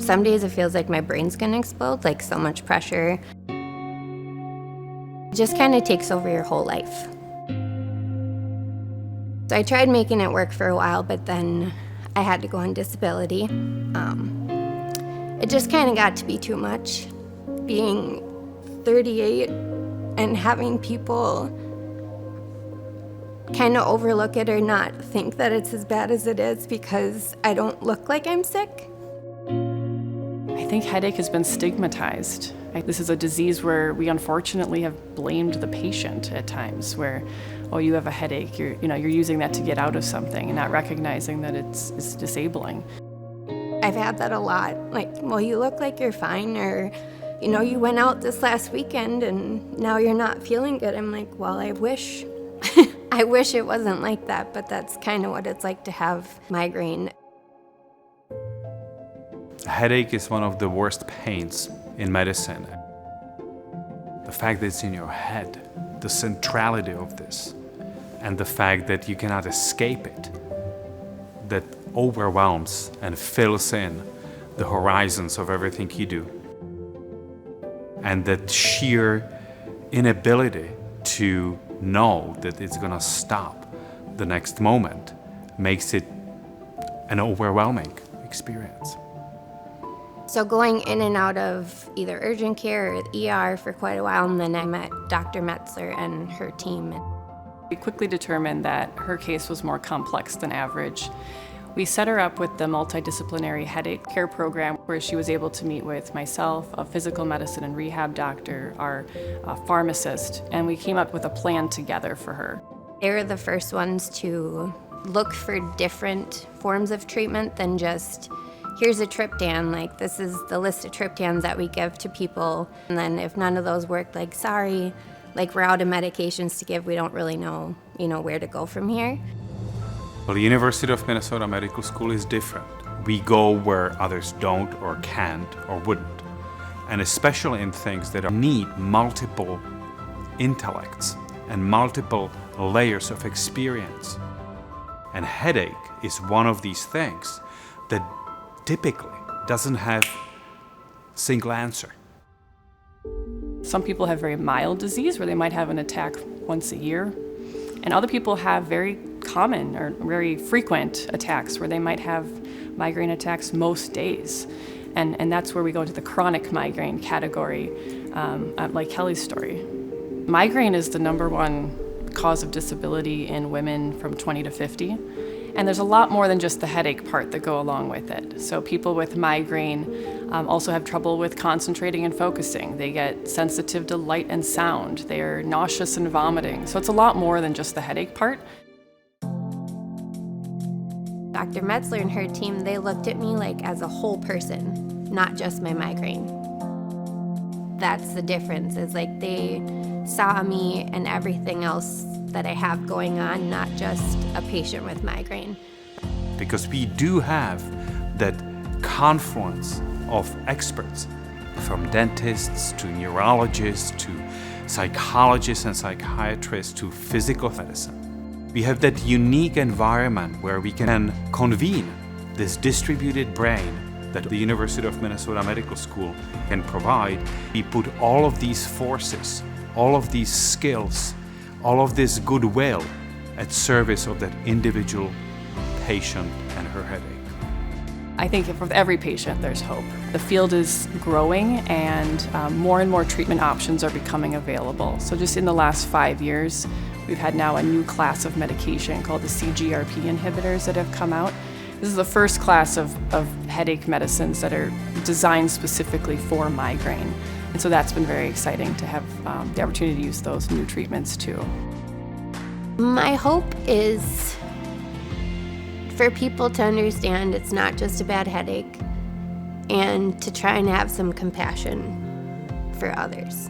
Some days it feels like my brain's gonna explode, like so much pressure. It just kind of takes over your whole life. So I tried making it work for a while, but then I had to go on disability. It just kind of got to be too much. Being 38 and having people kind of overlook it or not think that it's as bad as it is because I don't look like I'm sick. I think headache has been stigmatized. This is a disease where we unfortunately have blamed the patient at times, where, oh, you have a headache, you're using that to get out of something and not recognizing that it's disabling. I've had that a lot, like, well, you look like you're fine, or, you went out this last weekend and now you're not feeling good. I'm like, well, I wish it wasn't like that, but that's kind of what it's like to have migraine. Headache is one of the worst pains in medicine. The fact that it's in your head, the centrality of this, and the fact that you cannot escape it, that overwhelms and fills in the horizons of everything you do. And that sheer inability to know that it's gonna stop the next moment makes it an overwhelming experience. So going in and out of either urgent care or the ER for quite a while, and then I met Dr. Metzler and her team. We quickly determined that her case was more complex than average. We set her up with the multidisciplinary headache care program, where she was able to meet with myself, a physical medicine and rehab doctor, our pharmacist, and we came up with a plan together for her. They were the first ones to look for different forms of treatment than just, here's a triptan, like this is the list of triptans that we give to people. And then if none of those worked, like, sorry, like we're out of medications to give, we don't really know, where to go from here. Well, the University of Minnesota Medical School is different. We go where others don't or can't or wouldn't. And especially in things that need multiple intellects and multiple layers of experience. And headache is one of these things that typically doesn't have a single answer. Some people have very mild disease where they might have an attack once a year, and other people have very common or very frequent attacks where they might have migraine attacks most days. And that's where we go into the chronic migraine category, like Kelly's story. Migraine is the #1 cause of disability in women from 20 to 50. And there's a lot more than just the headache part that go along with it. So people with migraine also have trouble with concentrating and focusing. They get sensitive to light and sound. They're nauseous and vomiting. So it's a lot more than just the headache part. Dr. Metzler and her team, they looked at me like as a whole person, not just my migraine. That's the difference, is like they saw me and everything else that I have going on, not just a patient with migraine. Because we do have that confluence of experts, from dentists to neurologists to psychologists and psychiatrists to physical medicine. We have that unique environment where we can convene this distributed brain that the University of Minnesota Medical School can provide. We put all of these forces, all of these skills, all of this goodwill at service of that individual patient and her headache. I think with every patient there's hope. The field is growing and more treatment options are becoming available. So just in the last 5 years, we've had now a new class of medication called the CGRP inhibitors that have come out. This is the first class of headache medicines that are designed specifically for migraine. And so that's been very exciting to have the opportunity to use those new treatments too. My hope is for people to understand it's not just a bad headache, and to try and have some compassion for others.